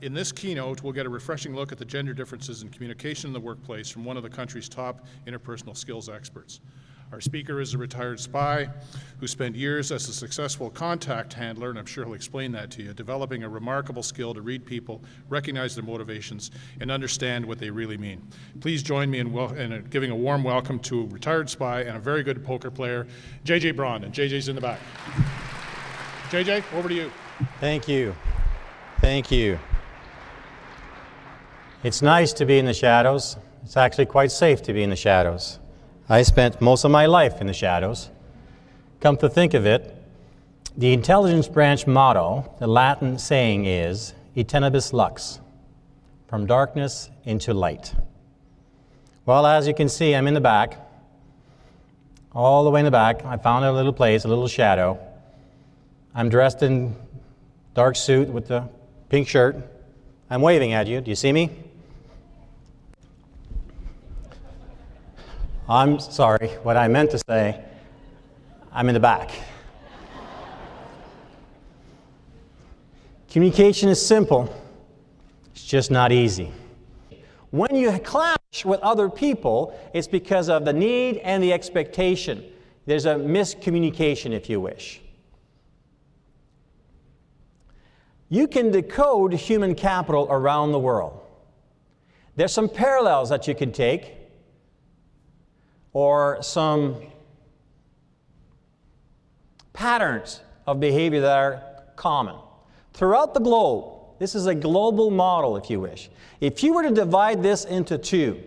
In this keynote, we'll get a refreshing look at the gender differences in communication in the workplace from one of the country's top interpersonal skills experts. Our speaker is a retired spy who spent years as a successful contact handler, and I'm sure he'll explain that to you, developing a remarkable skill to read people, recognize their motivations, and understand what they really mean. Please join me in giving a warm welcome to a retired spy and a very good poker player, J.J. Braun, and J.J.'s in the back. J.J., over to you. Thank you. Thank you. It's nice to be in the shadows. It's actually quite safe to be in the shadows. I spent most of my life in the shadows. Come to think of it, the intelligence branch motto, the Latin saying is, "E tenebris lux," from darkness into light. Well, as you can see, I'm in the back, all the way in the back. I found a little place, a little shadow. I'm dressed in dark suit with the pink shirt. I'm waving at you. Do you see me? I'm sorry, what I meant to say, I'm in the back. Communication is simple, it's just not easy. When you clash with other people, it's because of the need and the expectation. There's a miscommunication, if you wish. You can decode human capital around the world. There's some parallels that you can take, or some patterns of behavior that are common. Throughout the globe, this is a global model, if you wish. If you were to divide this into two,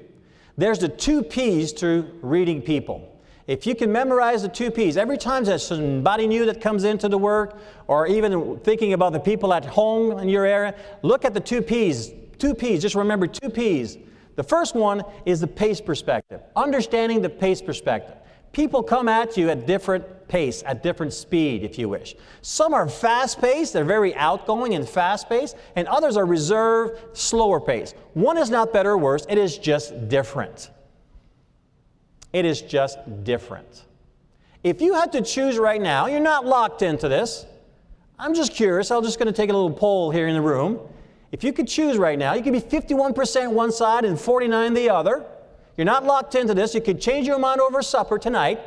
there's the two P's to reading people. If you can memorize the two P's, every time there's somebody new that comes into the work, or even thinking about the people at home in your area, look at the two P's. Two P's, just remember two P's. The first one is the pace perspective, understanding the pace perspective. People come at you at different pace, at different speed, if you wish. Some are fast-paced, they're very outgoing and fast-paced, and others are reserved, slower paced. One is not better or worse, it is just different. It is just different. If you had to choose right now, you're not locked into this. I'm just curious, I'm just going to take a little poll here in the room. If you could choose right now, you could be 51% one side and 49% the other. You're not locked into this. You could change your mind over supper tonight.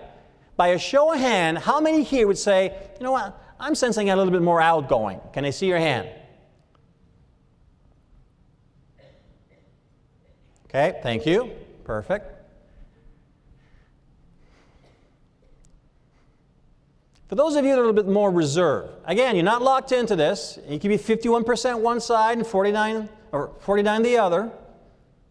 By a show of hand, how many here would say, you know what, I'm sensing a little bit more outgoing. Can I see your hand? Okay, thank you. Perfect. For those of you that are a little bit more reserved, again, you're not locked into this. You can be 51% one side and 49 the other.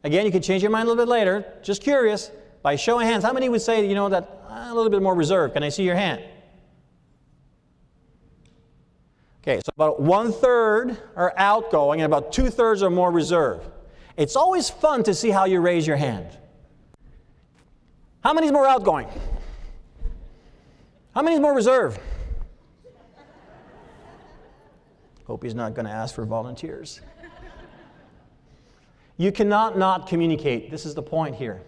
Again, you can change your mind a little bit later. Just curious, by show of hands, how many would say, you know, that a little bit more reserved? Can I see your hand? Okay, so about 1/3 are outgoing and about 2/3 are more reserved. It's always fun to see how you raise your hand. How many is more outgoing? How many is more reserved? Hope he's not going to ask for volunteers. You cannot not communicate. This is the point here.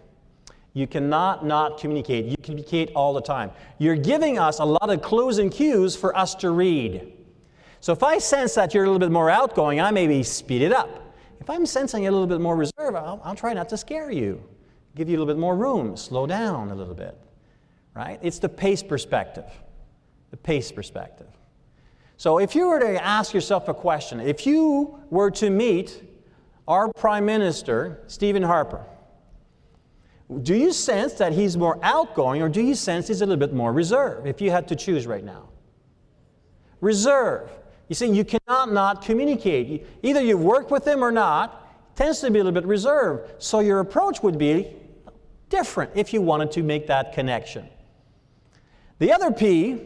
You cannot not communicate. You communicate all the time. You're giving us a lot of clues and cues for us to read. So if I sense that you're a little bit more outgoing, I maybe speed it up. If I'm sensing a little bit more reserved, I'll try not to scare you. Give you a little bit more room. Slow down a little bit. Right? It's the pace perspective. The pace perspective. So if you were to ask yourself a question, if you were to meet our Prime Minister, Stephen Harper, do you sense that he's more outgoing or do you sense he's a little bit more reserved if you had to choose right now? Reserve. You see, you cannot not communicate. Either you've worked with him or not, tends to be a little bit reserved. So your approach would be different if you wanted to make that connection. The other P,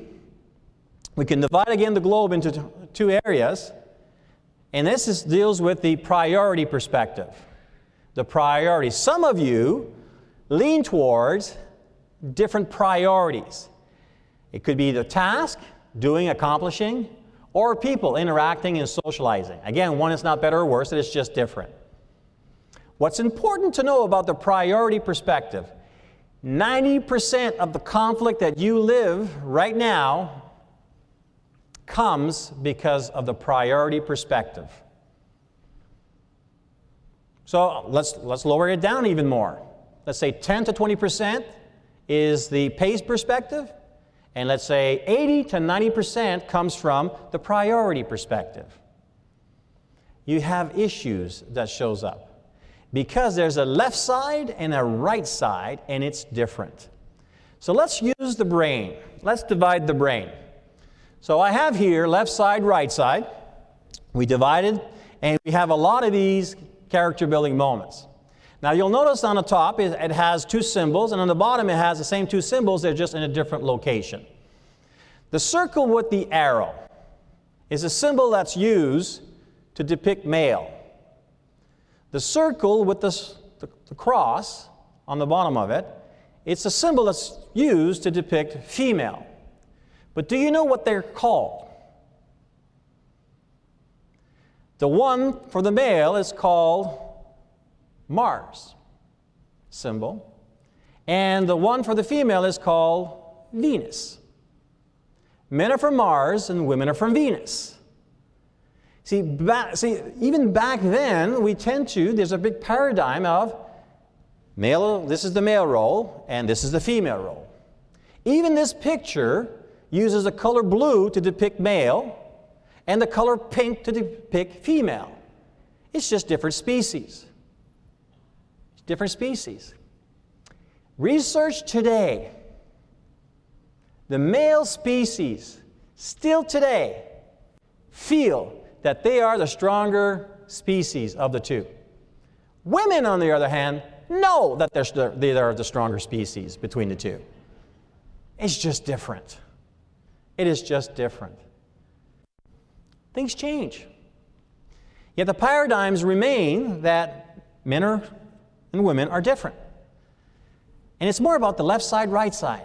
we can divide again the globe into two areas, and this deals with the priority perspective. The priority. Some of you lean towards different priorities. It could be the task, doing, accomplishing, or people interacting and socializing. Again, one is not better or worse, it is just different. What's important to know about the priority perspective, 90% of the conflict that you live right now comes because of the priority perspective. So let's lower it down even more. Let's say 10 to 20% is the pace perspective, and let's say 80 to 90% comes from the priority perspective. You have issues that shows up because there's a left side and a right side, and it's different. So let's use the brain. Let's divide the brain. So I have here left side, right side. We divided, and we have a lot of these character building moments. Now you'll notice on the top it has two symbols, and on the bottom it has the same two symbols, they're just in a different location. The circle with the arrow is a symbol that's used to depict male. The circle with the cross on the bottom of it, it's a symbol that's used to depict female. But do you know what they're called? The one for the male is called Mars symbol, and the one for the female is called Venus. Men are from Mars and women are from Venus. See, even back then, there's a big paradigm of male, this is the male role, and this is the female role. Even this picture uses the color blue to depict male, and the color pink to depict female. It's just different species. Different species. Research today, the male species still today feel that they are the stronger species of the two. Women, on the other hand, know that they are the stronger species between the two. It's just different. It is just different. Things change. Yet the paradigms remain that men and women are different. And it's more about the left side, right side.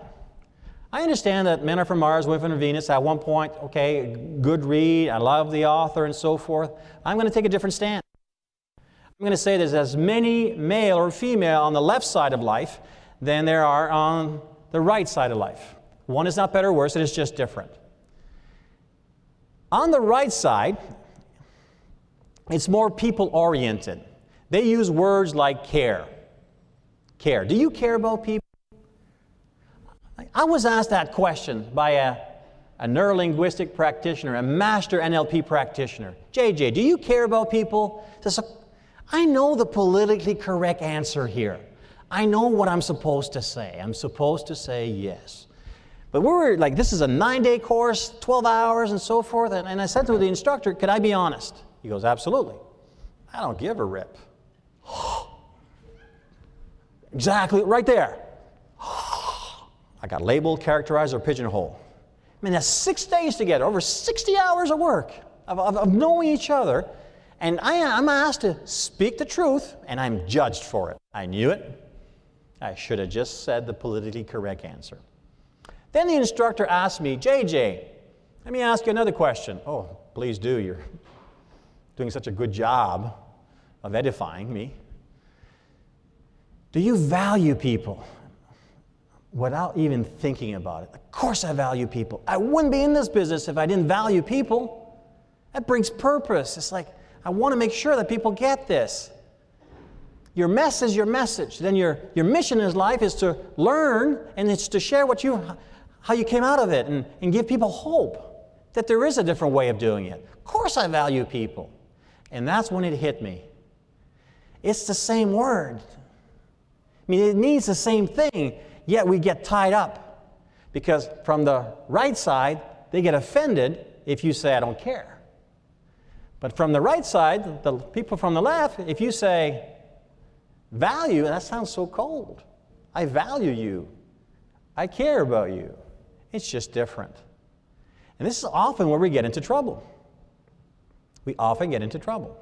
I understand that men are from Mars, women are from Venus. At one point, okay, good read, I love the author and so forth. I'm going to take a different stand. I'm going to say there's as many male or female on the left side of life than there are on the right side of life. One is not better or worse, it is just different. On the right side, it's more people-oriented. They use words like care. Care. Do you care about people? I was asked that question by a neurolinguistic practitioner, a master NLP practitioner. JJ, do you care about people? I know the politically correct answer here. I know what I'm supposed to say. I'm supposed to say yes. But we were like, this is a 9-day course, 12 hours and so forth. And I said to the instructor, could I be honest? He goes, absolutely. I don't give a rip. Exactly, right there. I got labeled, characterized, or pigeonholed. I mean, that's 6 days together, over 60 hours of work, of knowing each other. And I'm asked to speak the truth, and I'm judged for it. I knew it. I should have just said the politically correct answer. Then the instructor asked me, JJ, let me ask you another question. Oh, please do. You're doing such a good job of edifying me. Do you value people? Without even thinking about it. Of course I value people. I wouldn't be in this business if I didn't value people. That brings purpose. It's like, I want to make sure that people get this. Your mess is your message. Then your mission in life is to learn, and it's to share how you came out of it, and give people hope that there is a different way of doing it. Of course I value people. And that's when it hit me. It's the same word. I mean, it means the same thing, yet we get tied up. Because from the right side, they get offended if you say, I don't care. But from the right side, the people from the left, if you say, value, that sounds so cold. I value you. I care about you. It's just different. And this is often where we get into trouble. We often get into trouble.